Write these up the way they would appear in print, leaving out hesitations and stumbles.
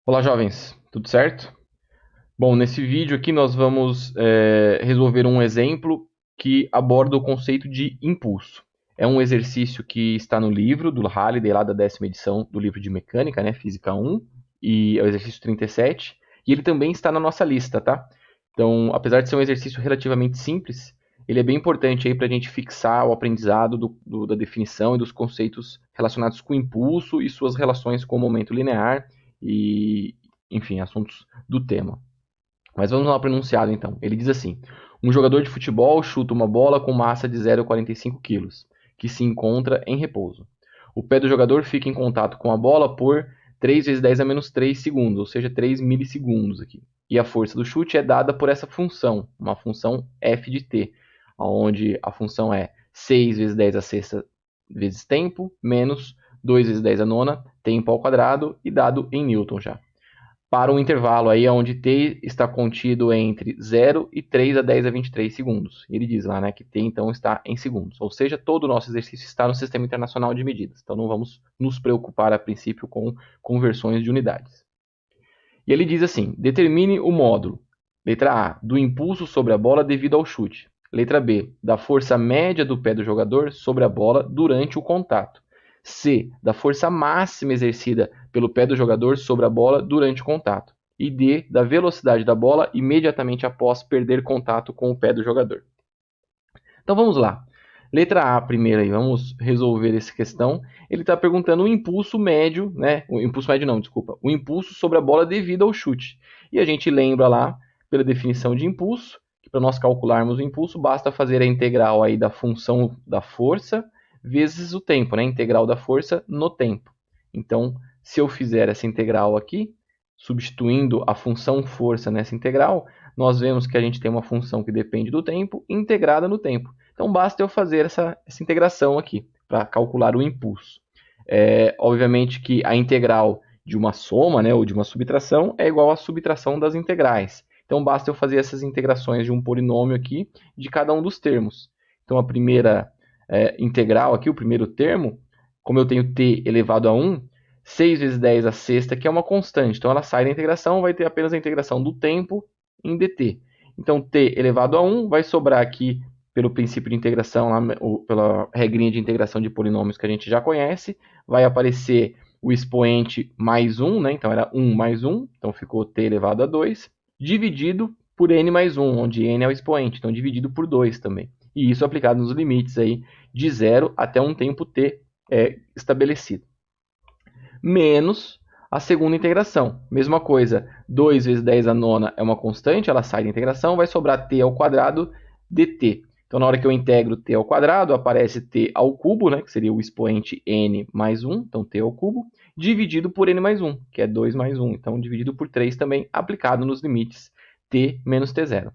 Olá, jovens, tudo certo? Bom, nesse vídeo aqui nós vamos resolver um exemplo que aborda o conceito de impulso. É um exercício que está no livro do Halliday, lá da 10ª edição do livro de mecânica, né, Física 1, e é o exercício 37, e ele também está na nossa lista, tá? Então, apesar de ser um exercício relativamente simples, ele é bem importante aí para a gente fixar o aprendizado da definição e dos conceitos relacionados com o impulso e suas relações com o momento linear e, enfim, assuntos do tema. Mas vamos ao enunciado então. Ele diz assim: um jogador de futebol chuta uma bola com massa de 0,45 kg, que se encontra em repouso. O pé do jogador fica em contato com a bola por 3 vezes 10 a menos 3 segundos, ou seja, 3 milissegundos aqui. E a força do chute é dada por essa função, uma função f de t, onde a função é 6 vezes 10 a sexta vezes tempo, menos 2 vezes 10 a nona, tempo ao quadrado, e dado em Newton já para um intervalo aí onde t está contido entre 0 e 3 a 10 a 23 segundos. Ele diz lá, né, que t então está em segundos. Ou seja, todo o nosso exercício está no Sistema Internacional de Medidas. Então não vamos nos preocupar a princípio com conversões de unidades. E ele diz assim: determine o módulo. Letra A, do impulso sobre a bola devido ao chute. Letra B, da força média do pé do jogador sobre a bola durante o contato. C, da força máxima exercida pelo pé do jogador sobre a bola durante o contato. E D, da velocidade da bola imediatamente após perder contato com o pé do jogador. Então vamos lá. Letra A primeiro aí, vamos resolver essa questão. Ele está perguntando o impulso médio, né? O impulso médio não, desculpa. O impulso sobre a bola devido ao chute. E a gente lembra lá, pela definição de impulso, que para nós calcularmos o impulso, basta fazer a integral aí da função da força vezes o tempo, né? Integral da força no tempo. Então, se eu fizer essa integral aqui, substituindo a função força nessa integral, nós vemos que a gente tem uma função que depende do tempo integrada no tempo. Então basta eu fazer essa integração aqui para calcular o impulso. Obviamente que a integral de uma soma, né, ou de uma subtração é igual à subtração das integrais. Então basta eu fazer essas integrações de um polinômio aqui de cada um dos termos. Então a primeira integral aqui, o primeiro termo, como eu tenho t elevado a 1, 6 vezes 10 a sexta, que é uma constante. Então ela sai da integração, vai ter apenas a integração do tempo em dt. Então t elevado a 1 vai sobrar aqui pelo princípio de integração, ou pela regrinha de integração de polinômios que a gente já conhece, vai aparecer o expoente mais 1, né? Então era 1 mais 1, então ficou t elevado a 2, dividido por n mais 1, onde n é o expoente, então dividido por 2 também. E isso aplicado nos limites aí de 0 até um tempo t estabelecido. Menos a segunda integração. Mesma coisa, 2 vezes 10 a nona é uma constante, ela sai da integração, vai sobrar t ao quadrado dt. Então, na hora que eu integro t ao quadrado, aparece t ao cubo, né, que seria o expoente n mais 1, então t ao cubo, dividido por n mais 1, que é 2 mais 1. Então, dividido por 3 também, aplicado nos limites t menos t0.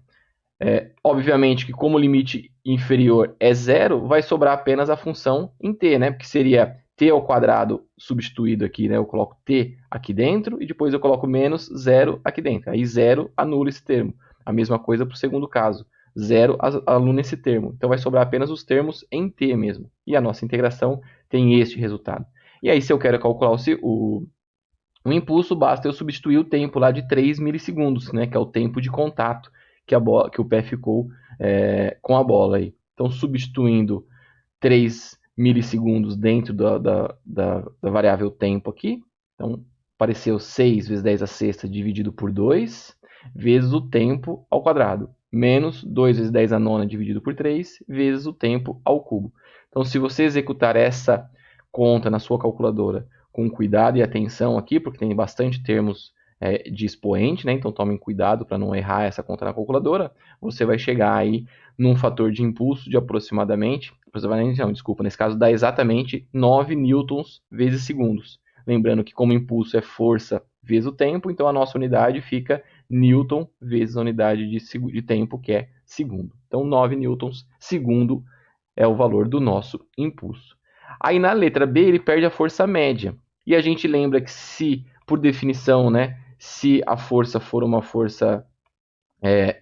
Obviamente que como o limite inferior é zero, vai sobrar apenas a função em t, né? Porque seria t ao quadrado substituído aqui, né? Eu coloco t aqui dentro e depois eu coloco menos zero aqui dentro. Aí zero anula esse termo. A mesma coisa para o segundo caso. Zero anula esse termo. Então vai sobrar apenas os termos em t mesmo. E a nossa integração tem este resultado. E aí se eu quero calcular o impulso, basta eu substituir o tempo lá de 3 milissegundos, né? Que é o tempo de contato que o pé ficou com a bola aí. Então, substituindo 3 milissegundos dentro da variável tempo aqui, então apareceu 6 vezes 10 a sexta dividido por 2, vezes o tempo ao quadrado, menos 2 vezes 10 a nona dividido por 3, vezes o tempo ao cubo. Então, se você executar essa conta na sua calculadora com cuidado e atenção aqui, porque tem bastante termos de expoente, né? Então tomem cuidado para não errar essa conta na calculadora. Você vai chegar aí num fator de impulso de aproximadamente, não, desculpa, nesse caso dá exatamente 9 newtons vezes segundos. Lembrando que como impulso é força vezes o tempo, então a nossa unidade fica newton vezes a unidade de tempo, que é segundo. Então 9 newtons segundo é o valor do nosso impulso. Aí na letra B ele perde a força média. E a gente lembra que se, por definição, né, se a força for uma força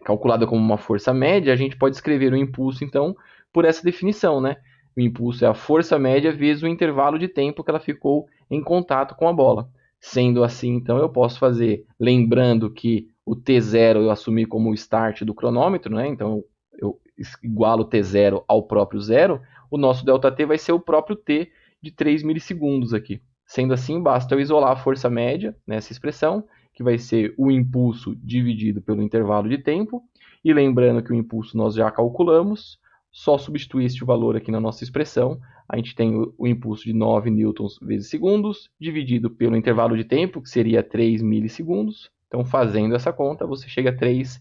calculada como uma força média, a gente pode escrever o impulso, então, por essa definição, né? O impulso é a força média vezes o intervalo de tempo que ela ficou em contato com a bola. Sendo assim, então, eu posso fazer, lembrando que o T0 eu assumi como o start do cronômetro, né? Então, eu igualo o T0 ao próprio zero, o nosso ΔT vai ser o próprio T de 3 milissegundos aqui. Sendo assim, basta eu isolar a força média nessa expressão, que vai ser o impulso dividido pelo intervalo de tempo, e lembrando que o impulso nós já calculamos, só substituir este valor aqui na nossa expressão, a gente tem o impulso de 9 newtons vezes segundos, dividido pelo intervalo de tempo, que seria 3 milissegundos. Então, fazendo essa conta, você chega a 3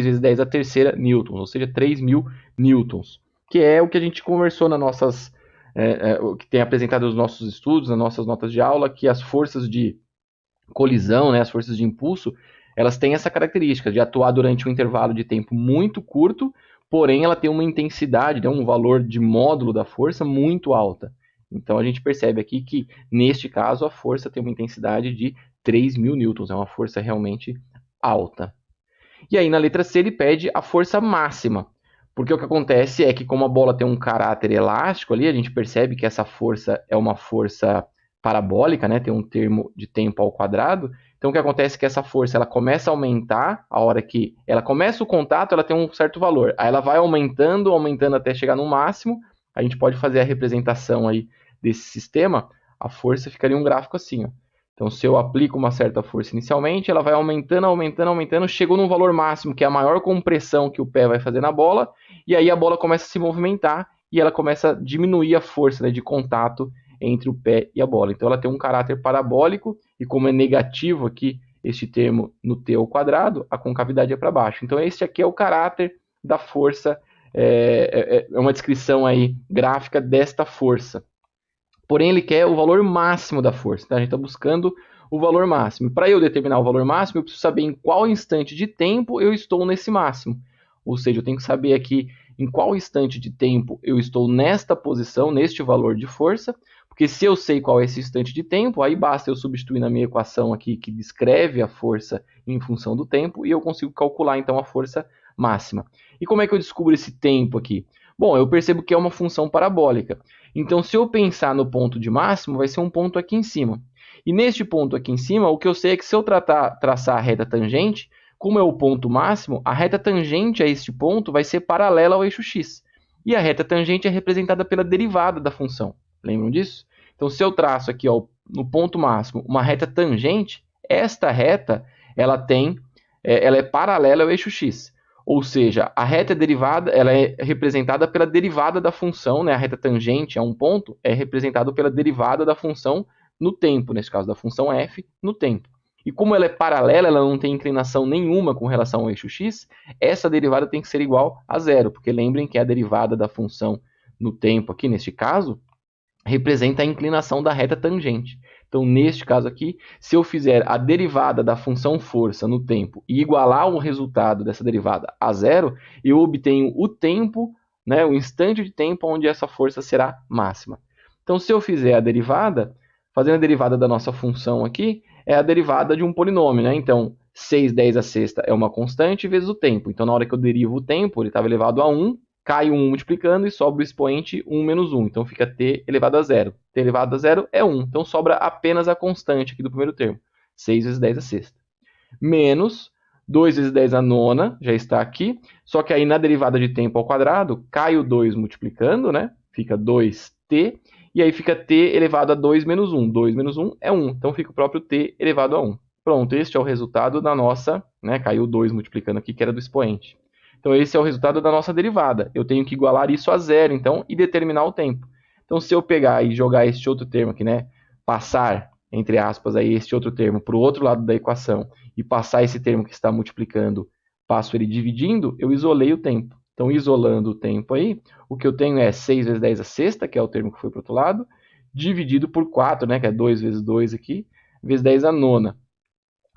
vezes 10 a terceira newtons, ou seja, 3.000 newtons, que é o que a gente conversou nas nossas, o que tem apresentado nos nossos estudos, nas nossas notas de aula, que as forças de colisão, né, as forças de impulso, elas têm essa característica de atuar durante um intervalo de tempo muito curto, porém ela tem uma intensidade, né, um valor de módulo da força muito alta. Então a gente percebe aqui que, neste caso, a força tem uma intensidade de 3.000 newtons, é uma força realmente alta. E aí na letra C ele pede a força máxima, porque o que acontece é que como a bola tem um caráter elástico ali, a gente percebe que essa força é uma força parabólica, né? Tem um termo de tempo ao quadrado. Então o que acontece é que essa força ela começa a aumentar a hora que ela começa o contato, ela tem um certo valor. Aí ela vai aumentando, aumentando até chegar no máximo. A gente pode fazer a representação aí desse sistema. A força ficaria um gráfico assim, ó. Então, se eu aplico uma certa força inicialmente, ela vai aumentando, aumentando, aumentando, chegou num valor máximo, que é a maior compressão que o pé vai fazer na bola, e aí a bola começa a se movimentar e ela começa a diminuir a força, né, de contato entre o pé e a bola. Então, ela tem um caráter parabólico, e como é negativo aqui este termo no t ao quadrado, a concavidade é para baixo. Então, este aqui é o caráter da força, é uma descrição aí gráfica desta força. Porém, ele quer o valor máximo da força. Tá? A gente está buscando o valor máximo. Para eu determinar o valor máximo, eu preciso saber em qual instante de tempo eu estou nesse máximo. Ou seja, eu tenho que saber aqui em qual instante de tempo eu estou nesta posição, neste valor de força. Porque se eu sei qual é esse instante de tempo, aí basta eu substituir na minha equação aqui que descreve a força em função do tempo e eu consigo calcular então a força máxima. E como é que eu descubro esse tempo aqui? Bom, eu percebo que é uma função parabólica. Então, se eu pensar no ponto de máximo, vai ser um ponto aqui em cima. E neste ponto aqui em cima, o que eu sei é que se eu traçar a reta tangente, como é o ponto máximo, a reta tangente a este ponto vai ser paralela ao eixo x. E a reta tangente é representada pela derivada da função. Lembram disso? Então, se eu traço aqui ó, no ponto máximo uma reta tangente, esta reta ela é paralela ao eixo x. Ou seja, a reta derivada ela é representada pela derivada da função, né? A reta tangente a um ponto é representada pela derivada da função no tempo, nesse caso da função f, no tempo. E como ela é paralela, ela não tem inclinação nenhuma com relação ao eixo x, essa derivada tem que ser igual a zero, porque lembrem que a derivada da função no tempo, aqui neste caso, representa a inclinação da reta tangente. Então, neste caso aqui, se eu fizer a derivada da função força no tempo e igualar o resultado dessa derivada a zero, eu obtenho o tempo, né, o instante de tempo onde essa força será máxima. Então, se eu fizer a derivada, fazendo a derivada da nossa função aqui, é a derivada de um polinômio. Né? Então, 6/10 a sexta é uma constante vezes o tempo. Então, na hora que eu derivo o tempo, ele estava elevado a 1, cai um multiplicando e sobra o expoente 1 menos 1. Então fica t elevado a zero. T elevado a zero é 1. Então sobra apenas a constante aqui do primeiro termo. 6 vezes 10 a sexta. Menos 2 vezes 10 a nona, já está aqui. Só que aí na derivada de tempo ao quadrado, cai o 2 multiplicando, né? Fica 2t. E aí fica t elevado a 2 menos 1. 2 menos 1 é 1. Então fica o próprio t elevado a 1. Pronto, este é o resultado da nossa, né? Caiu 2 multiplicando aqui, que era do expoente. Então, esse é o resultado da nossa derivada. Eu tenho que igualar isso a zero, então, e determinar o tempo. Então, se eu pegar e jogar este outro termo aqui, né, passar, entre aspas, aí, este outro termo para o outro lado da equação e passar esse termo que está multiplicando, passo ele dividindo, eu isolei o tempo. Então, isolando o tempo aí, o que eu tenho é 6 vezes 10 a sexta, que é o termo que foi para o outro lado, dividido por 4, né, que é 2 vezes 2 aqui, vezes 10 a nona.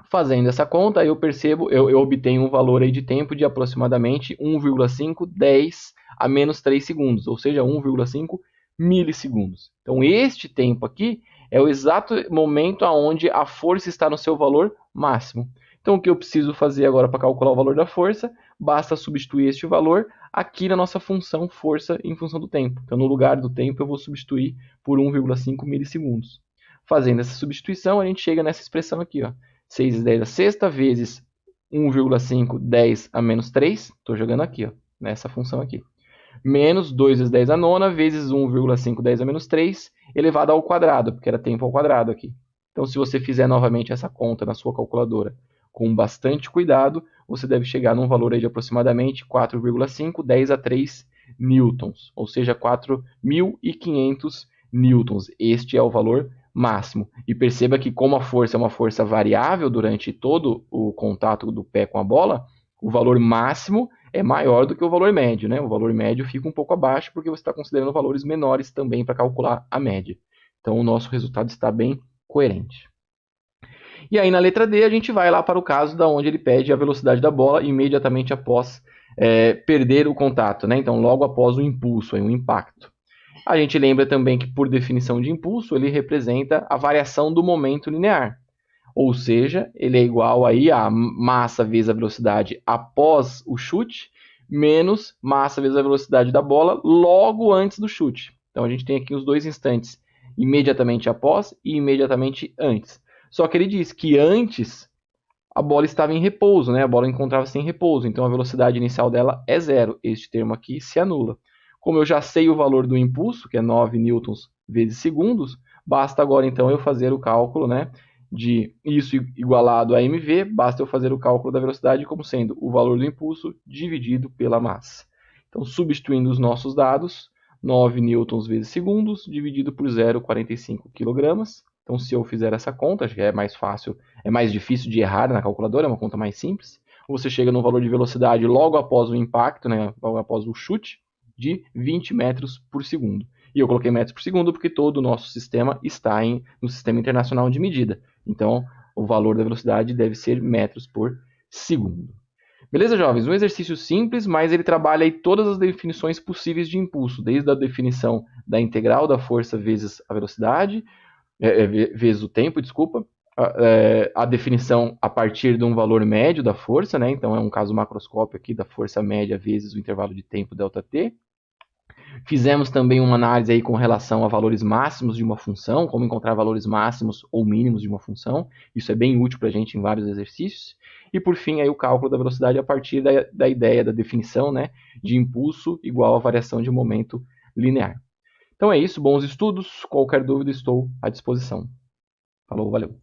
Fazendo essa conta, eu percebo, eu obtenho um valor aí de tempo de aproximadamente 1,510 a menos 3 segundos, ou seja, 1,5 milissegundos. Então, este tempo aqui é o exato momento onde a força está no seu valor máximo. Então, o que eu preciso fazer agora para calcular o valor da força? Basta substituir este valor aqui na nossa função força em função do tempo. Então, no lugar do tempo, eu vou substituir por 1,5 milissegundos. Fazendo essa substituição, a gente chega nessa expressão aqui, ó. 6 vezes 10 a sexta vezes 1,5, 10 a menos 3. Estou jogando aqui, ó, nessa função aqui. Menos 2 vezes 10 a nona vezes 1,5, 10 a menos 3, elevado ao quadrado, porque era tempo ao quadrado aqui. Então, se você fizer novamente essa conta na sua calculadora com bastante cuidado, você deve chegar num valor aí de aproximadamente 4,5, 10 a 3 newtons, ou seja, 4.500 newtons. Este é o valor máximo. E perceba que como a força é uma força variável durante todo o contato do pé com a bola, o valor máximo é maior do que o valor médio, né? O valor médio fica um pouco abaixo porque você está considerando valores menores também para calcular a média. Então, o nosso resultado está bem coerente. E aí, na letra D, a gente vai lá para o caso da onde ele pede a velocidade da bola imediatamente após perder o contato, né? Então, logo após o impulso, o impacto. A gente lembra também que, por definição de impulso, ele representa a variação do momento linear. Ou seja, ele é igual aí a massa vezes a velocidade após o chute, menos massa vezes a velocidade da bola logo antes do chute. Então, a gente tem aqui os dois instantes, imediatamente após e imediatamente antes. Só que ele diz que antes a bola estava em repouso, né? A bola encontrava-se em repouso, então a velocidade inicial dela é zero. Este termo aqui se anula. Como eu já sei o valor do impulso, que é 9 newtons vezes segundos, basta agora então eu fazer o cálculo, né, de isso igualado a mv, basta eu fazer o cálculo da velocidade como sendo o valor do impulso dividido pela massa. Então, substituindo os nossos dados, 9 newtons vezes segundos dividido por 0,45 kg. Então, se eu fizer essa conta, acho que é mais fácil, é mais difícil de errar na calculadora, é uma conta mais simples. Você chega no valor de velocidade logo após o impacto, né, logo após o chute, de 20 metros por segundo. E eu coloquei metros por segundo porque todo o nosso sistema está no Sistema Internacional de Medida. Então, o valor da velocidade deve ser metros por segundo. Beleza, jovens? Um exercício simples, mas ele trabalha aí todas as definições possíveis de impulso, desde a definição da integral da força vezes a velocidade, vezes o tempo, desculpa, a definição a partir de um valor médio da força, né? Então é um caso macroscópio aqui da força média vezes o intervalo de tempo ΔT. Fizemos também uma análise aí com relação a valores máximos de uma função, como encontrar valores máximos ou mínimos de uma função. Isso é bem útil para a gente em vários exercícios. E por fim, aí, o cálculo da velocidade a partir da ideia, da definição, né, de impulso igual a variação de momento linear. Então é isso, bons estudos. Qualquer dúvida, estou à disposição. Falou, valeu.